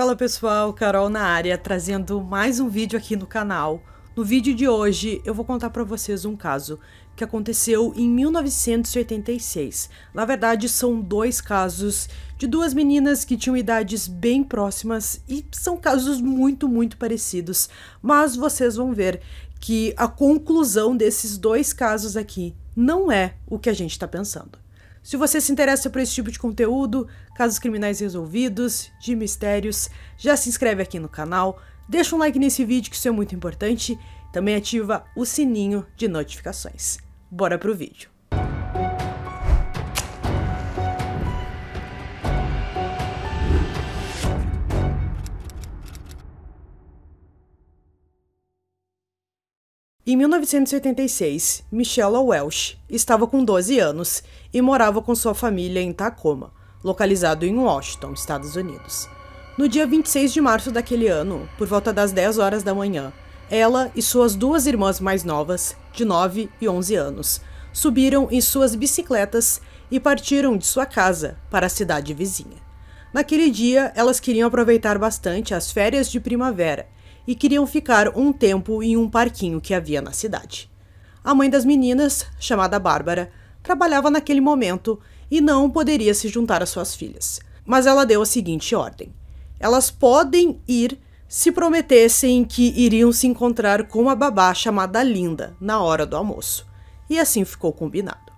Fala pessoal, Carol na área, trazendo mais um vídeo aqui no canal. No vídeo de hoje eu vou contar pra vocês um caso que aconteceu em 1986. Na verdade são dois casos de duas meninas que tinham idades bem próximas e são casos muito parecidos. Mas vocês vão ver que a conclusão desses dois casos aqui não é o que a gente tá pensando. Se você se interessa por esse tipo de conteúdo, casos criminais resolvidos, de mistérios, já se inscreve aqui no canal, deixa um like nesse vídeo que isso é muito importante, também ativa o sininho de notificações. Bora pro vídeo! Em 1986, Michelle Welch estava com 12 anos e morava com sua família em Tacoma, localizado em Washington, Estados Unidos. No dia 26 de março daquele ano, por volta das 10 horas da manhã, ela e suas duas irmãs mais novas, de 9 e 11 anos, subiram em suas bicicletas e partiram de sua casa para a cidade vizinha. Naquele dia, elas queriam aproveitar bastante as férias de primavera e queriam ficar um tempo em um parquinho que havia na cidade. A mãe das meninas, chamada Bárbara, trabalhava naquele momento e não poderia se juntar às suas filhas. Mas ela deu a seguinte ordem: elas podem ir se prometessem que iriam se encontrar com uma babá chamada Linda na hora do almoço. E assim ficou combinado.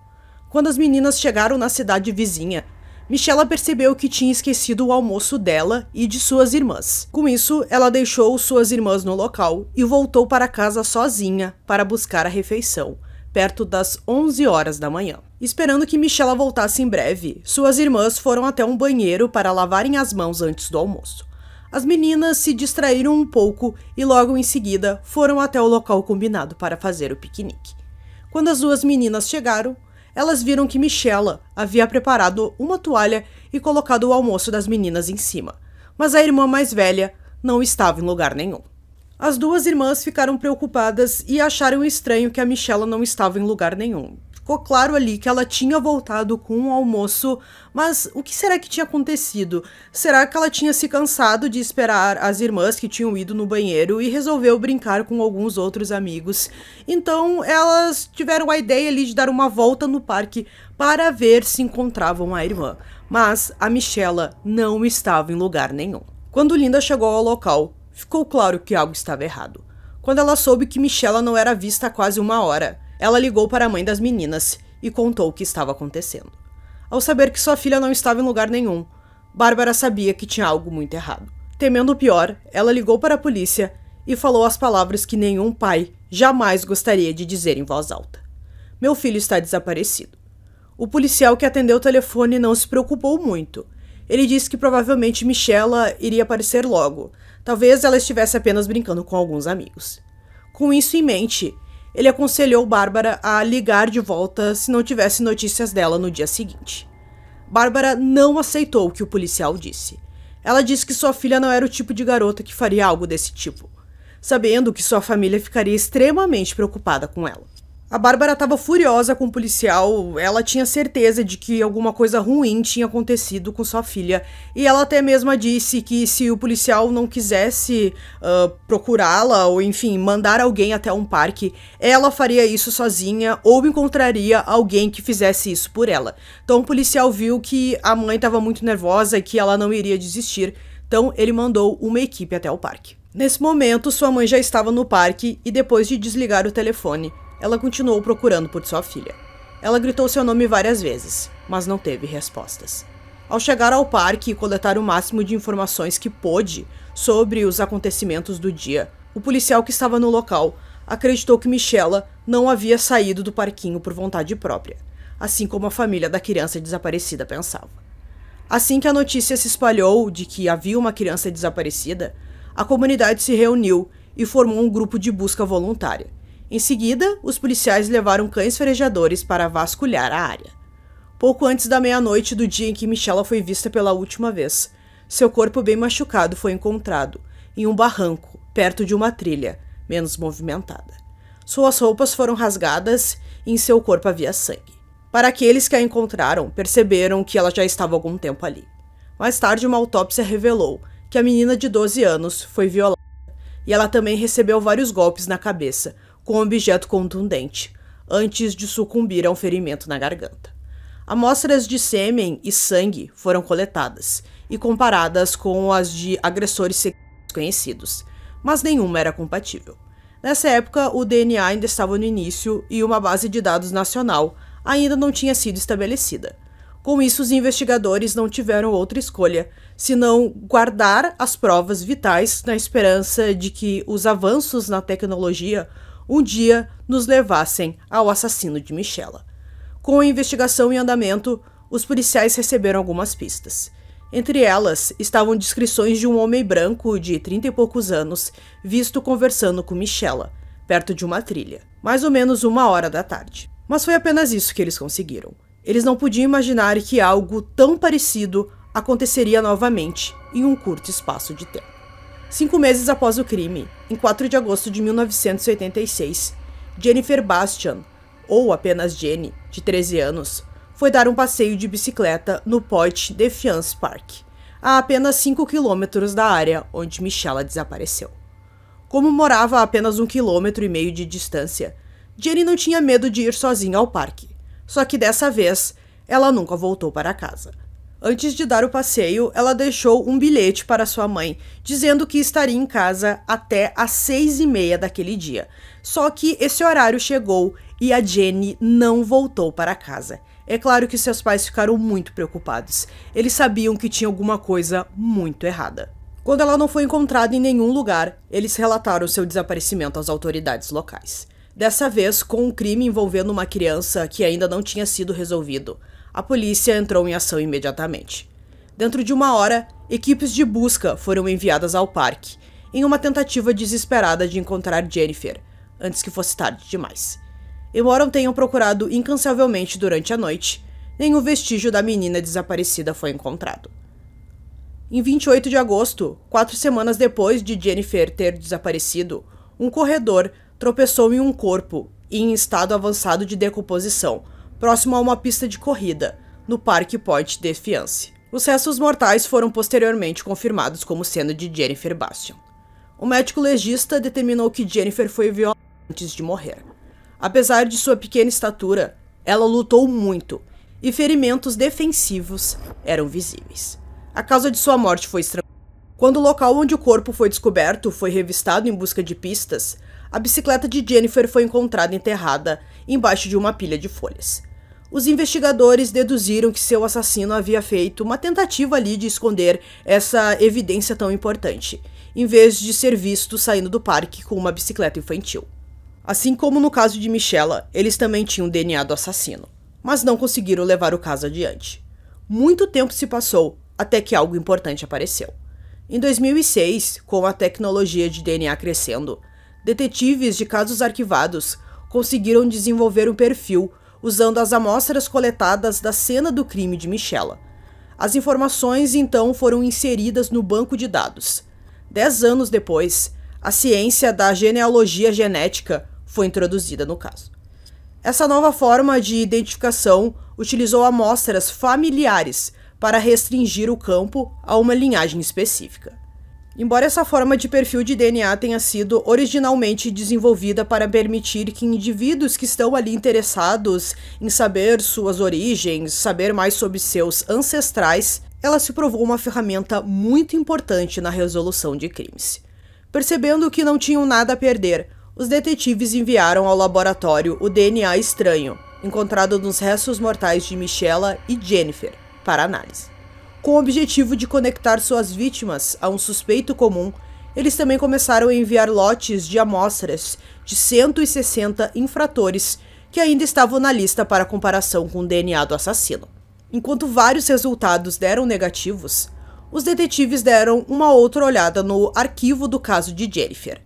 Quando as meninas chegaram na cidade vizinha, Michelle percebeu que tinha esquecido o almoço dela e de suas irmãs. Com isso, ela deixou suas irmãs no local e voltou para casa sozinha para buscar a refeição, perto das 11 horas da manhã. Esperando que Michelle voltasse em breve, suas irmãs foram até um banheiro para lavarem as mãos antes do almoço. As meninas se distraíram um pouco e logo em seguida foram até o local combinado para fazer o piquenique. Quando as duas meninas chegaram, elas viram que Michelle havia preparado uma toalha e colocado o almoço das meninas em cima, mas a irmã mais velha não estava em lugar nenhum. As duas irmãs ficaram preocupadas e acharam estranho que a Michelle não estava em lugar nenhum. Ficou claro ali que ela tinha voltado com um almoço, mas o que será que tinha acontecido? Será que ela tinha se cansado de esperar as irmãs que tinham ido no banheiro e resolveu brincar com alguns outros amigos? Então elas tiveram a ideia ali de dar uma volta no parque para ver se encontravam a irmã, mas a Michelle não estava em lugar nenhum. Quando Linda chegou ao local, ficou claro que algo estava errado. Quando ela soube que Michelle não era vista há quase uma hora, ela ligou para a mãe das meninas e contou o que estava acontecendo. Ao saber que sua filha não estava em lugar nenhum, Bárbara sabia que tinha algo muito errado. Temendo o pior, ela ligou para a polícia e falou as palavras que nenhum pai jamais gostaria de dizer em voz alta: "Meu filho está desaparecido." O policial que atendeu o telefone não se preocupou muito. Ele disse que provavelmente Michelle iria aparecer logo. Talvez ela estivesse apenas brincando com alguns amigos. Com isso em mente, ele aconselhou Bárbara a ligar de volta se não tivesse notícias dela no dia seguinte. Bárbara não aceitou o que o policial disse. Ela disse que sua filha não era o tipo de garota que faria algo desse tipo, sabendo que sua família ficaria extremamente preocupada com ela. A Bárbara estava furiosa com o policial, ela tinha certeza de que alguma coisa ruim tinha acontecido com sua filha, e ela até mesma disse que se o policial não quisesse procurá-la, ou enfim, mandar alguém até um parque, ela faria isso sozinha ou encontraria alguém que fizesse isso por ela. Então o policial viu que a mãe estava muito nervosa e que ela não iria desistir, então ele mandou uma equipe até o parque. Nesse momento, sua mãe já estava no parque e depois de desligar o telefone, ela continuou procurando por sua filha. Ela gritou seu nome várias vezes, mas não teve respostas. Ao chegar ao parque e coletar o máximo de informações que pôde sobre os acontecimentos do dia, o policial que estava no local acreditou que Michelle não havia saído do parquinho por vontade própria, assim como a família da criança desaparecida pensava. Assim que a notícia se espalhou de que havia uma criança desaparecida, a comunidade se reuniu e formou um grupo de busca voluntária. Em seguida, os policiais levaram cães farejadores para vasculhar a área. Pouco antes da meia-noite do dia em que Michelle foi vista pela última vez, seu corpo bem machucado foi encontrado em um barranco, perto de uma trilha, menos movimentada. Suas roupas foram rasgadas e em seu corpo havia sangue. Para aqueles que a encontraram, perceberam que ela já estava há algum tempo ali. Mais tarde, uma autópsia revelou que a menina de 12 anos foi violada, e ela também recebeu vários golpes na cabeça, com um objeto contundente, antes de sucumbir a um ferimento na garganta. Amostras de sêmen e sangue foram coletadas e comparadas com as de agressores sexuais conhecidos, mas nenhuma era compatível. Nessa época, o DNA ainda estava no início e uma base de dados nacional ainda não tinha sido estabelecida. Com isso, os investigadores não tiveram outra escolha senão guardar as provas vitais na esperança de que os avanços na tecnologia um dia nos levassem ao assassino de Michela. Com a investigação em andamento, os policiais receberam algumas pistas. Entre elas estavam descrições de um homem branco de 30 e poucos anos visto conversando com Michela, perto de uma trilha, mais ou menos 1h da tarde. Mas foi apenas isso que eles conseguiram. Eles não podiam imaginar que algo tão parecido aconteceria novamente em um curto espaço de tempo. 5 meses após o crime, em 4 de agosto de 1986, Jennifer Bastian, ou apenas Jenny, de 13 anos, foi dar um passeio de bicicleta no Pointe Defiance Park, a apenas 5 quilômetros da área onde Michela desapareceu. Como morava a apenas 1,5 km de distância, Jenny não tinha medo de ir sozinha ao parque, só que dessa vez ela nunca voltou para casa. Antes de dar o passeio, ela deixou um bilhete para sua mãe, dizendo que estaria em casa até às 6h30 daquele dia. Só que esse horário chegou e a Jenny não voltou para casa. É claro que seus pais ficaram muito preocupados. Eles sabiam que tinha alguma coisa muito errada. Quando ela não foi encontrada em nenhum lugar, eles relataram seu desaparecimento às autoridades locais. Dessa vez, com um crime envolvendo uma criança que ainda não tinha sido resolvido, a polícia entrou em ação imediatamente. Dentro de 1 hora, equipes de busca foram enviadas ao parque, em uma tentativa desesperada de encontrar Jennifer, antes que fosse tarde demais. Embora tenham procurado incansavelmente durante a noite, nenhum vestígio da menina desaparecida foi encontrado. Em 28 de agosto, 4 semanas depois de Jennifer ter desaparecido, um corredor tropeçou em um corpo em estado avançado de decomposição, próximo a uma pista de corrida, no Parque Pointe Defiance. Os restos mortais foram posteriormente confirmados como sendo de Jennifer Bastian. O médico legista determinou que Jennifer foi violada antes de morrer. Apesar de sua pequena estatura, ela lutou muito e ferimentos defensivos eram visíveis. A causa de sua morte foi estrangulada. Quando o local onde o corpo foi descoberto foi revistado em busca de pistas, a bicicleta de Jennifer foi encontrada enterrada embaixo de uma pilha de folhas. Os investigadores deduziram que seu assassino havia feito uma tentativa ali de esconder essa evidência tão importante, em vez de ser visto saindo do parque com uma bicicleta infantil. Assim como no caso de Michela, eles também tinham o DNA do assassino, mas não conseguiram levar o caso adiante. Muito tempo se passou até que algo importante apareceu. Em 2006, com a tecnologia de DNA crescendo, detetives de casos arquivados conseguiram desenvolver um perfil usando as amostras coletadas da cena do crime de Michela. As informações então foram inseridas no banco de dados. 10 anos depois, a ciência da genealogia genética foi introduzida no caso. Essa nova forma de identificação utilizou amostras familiares para restringir o campo a uma linhagem específica. Embora essa forma de perfil de DNA tenha sido originalmente desenvolvida para permitir que indivíduos que estão ali interessados em saber suas origens, saber mais sobre seus ancestrais, ela se provou uma ferramenta muito importante na resolução de crimes. Percebendo que não tinham nada a perder, os detetives enviaram ao laboratório o DNA estranho, encontrado nos restos mortais de Michela e Jennifer, para análise. Com o objetivo de conectar suas vítimas a um suspeito comum, eles também começaram a enviar lotes de amostras de 160 infratores que ainda estavam na lista para comparação com o DNA do assassino. Enquanto vários resultados deram negativos, os detetives deram uma outra olhada no arquivo do caso de Jennifer.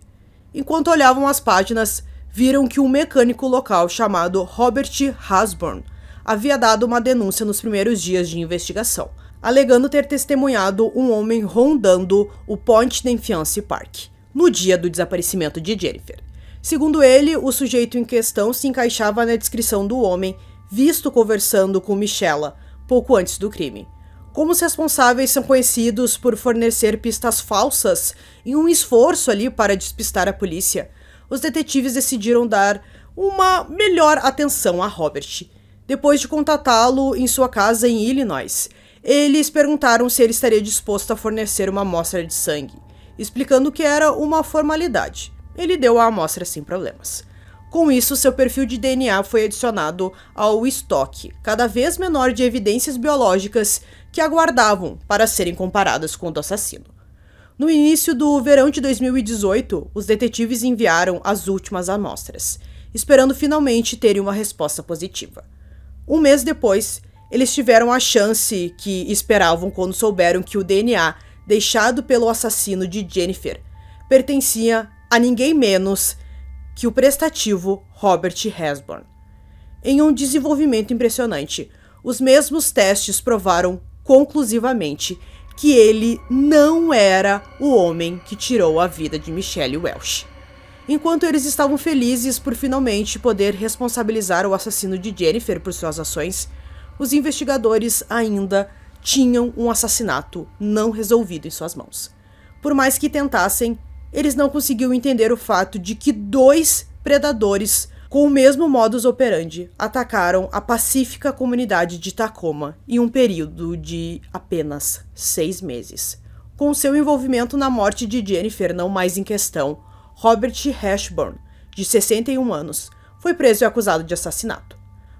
Enquanto olhavam as páginas, viram que um mecânico local chamado Robert Hasburn havia dado uma denúncia nos primeiros dias de investigação, alegando ter testemunhado um homem rondando o Pointe Defiance Park, no dia do desaparecimento de Jennifer. Segundo ele, o sujeito em questão se encaixava na descrição do homem visto conversando com Michela pouco antes do crime. Como os responsáveis são conhecidos por fornecer pistas falsas em um esforço ali para despistar a polícia, os detetives decidiram dar uma melhor atenção a Robert. Depois de contatá-lo em sua casa em Illinois, eles perguntaram se ele estaria disposto a fornecer uma amostra de sangue, explicando que era uma formalidade. Ele deu a amostra sem problemas. Com isso, seu perfil de DNA foi adicionado ao estoque cada vez menor de evidências biológicas que aguardavam para serem comparadas com o do assassino. No início do verão de 2018, os detetives enviaram as últimas amostras, esperando finalmente terem uma resposta positiva. Um mês depois, eles tiveram a chance que esperavam quando souberam que o DNA deixado pelo assassino de Jennifer pertencia a ninguém menos que o prestativo Robert Hesburn. Em um desenvolvimento impressionante, os mesmos testes provaram conclusivamente que ele não era o homem que tirou a vida de Michelle Welch. Enquanto eles estavam felizes por finalmente poder responsabilizar o assassino de Jennifer por suas ações, os investigadores ainda tinham um assassinato não resolvido em suas mãos. Por mais que tentassem, eles não conseguiam entender o fato de que 2 predadores com o mesmo modus operandi atacaram a pacífica comunidade de Tacoma em um período de apenas 6 meses. Com seu envolvimento na morte de Jennifer não mais em questão, Robert Hesburn, de 61 anos, foi preso e acusado de assassinato.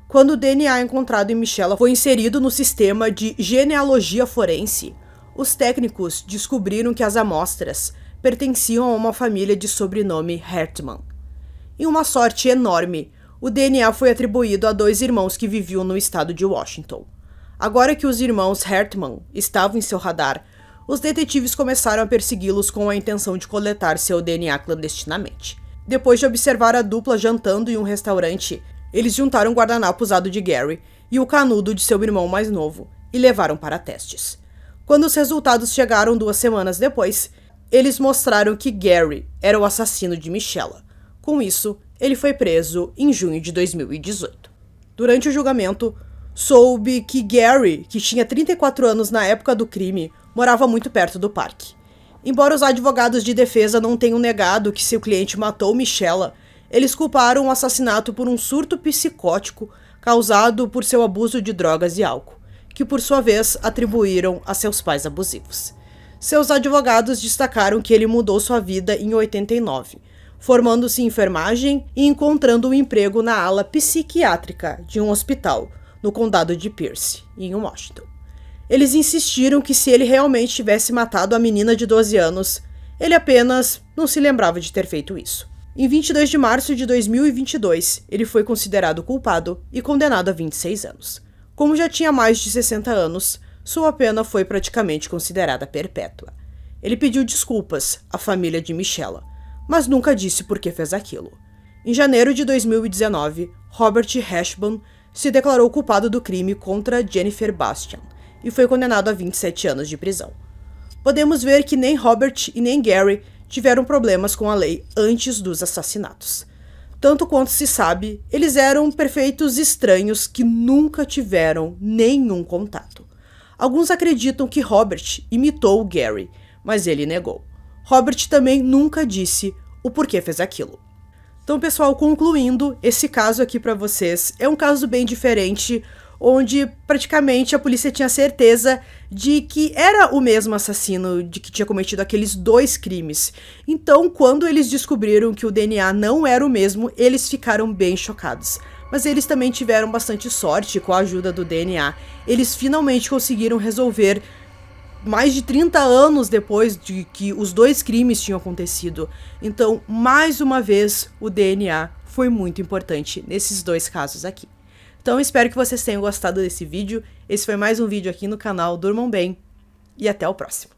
Quando o DNA encontrado em Michelle foi inserido no sistema de genealogia forense, os técnicos descobriram que as amostras pertenciam a uma família de sobrenome Hartman. Em uma sorte enorme, o DNA foi atribuído a 2 irmãos que viviam no estado de Washington. Agora que os irmãos Hartman estavam em seu radar, os detetives começaram a persegui-los com a intenção de coletar seu DNA clandestinamente. Depois de observar a dupla jantando em um restaurante, eles juntaram o guardanapo usado de Gary e o canudo de seu irmão mais novo e levaram para testes. Quando os resultados chegaram 2 semanas depois, eles mostraram que Gary era o assassino de Michelle. Com isso, ele foi preso em junho de 2018. Durante o julgamento, soube que Gary, que tinha 34 anos na época do crime, morava muito perto do parque. Embora os advogados de defesa não tenham negado que seu cliente matou Michelle, eles culparam o assassinato por um surto psicótico causado por seu abuso de drogas e álcool, que por sua vez atribuíram a seus pais abusivos. Seus advogados destacaram que ele mudou sua vida em 89, formando-se em enfermagem e encontrando um emprego na ala psiquiátrica de um hospital no condado de Pierce, em Washington. Eles insistiram que se ele realmente tivesse matado a menina de 12 anos, ele apenas não se lembrava de ter feito isso. Em 22 de março de 2022, ele foi considerado culpado e condenado a 26 anos. Como já tinha mais de 60 anos, sua pena foi praticamente considerada perpétua. Ele pediu desculpas à família de Michelle, mas nunca disse por que fez aquilo. Em janeiro de 2019, Robert Hesburn se declarou culpado do crime contra Jennifer Bastian e foi condenado a 27 anos de prisão. Podemos ver que nem Robert e nem Gary tiveram problemas com a lei antes dos assassinatos. Tanto quanto se sabe, eles eram perfeitos estranhos que nunca tiveram nenhum contato. Alguns acreditam que Robert imitou Gary, mas ele negou. Robert também nunca disse o porquê fez aquilo. Então, pessoal, concluindo, esse caso aqui para vocês é um caso bem diferente, onde praticamente a polícia tinha certeza de que era o mesmo assassino de que tinha cometido aqueles 2 crimes. Então, quando eles descobriram que o DNA não era o mesmo, eles ficaram bem chocados. Mas eles também tiveram bastante sorte com a ajuda do DNA. Eles finalmente conseguiram resolver mais de 30 anos depois de que os 2 crimes tinham acontecido. Então, mais uma vez, o DNA foi muito importante nesses 2 casos aqui. Então, espero que vocês tenham gostado desse vídeo. Esse foi mais um vídeo aqui no canal. Durmam bem e até o próximo.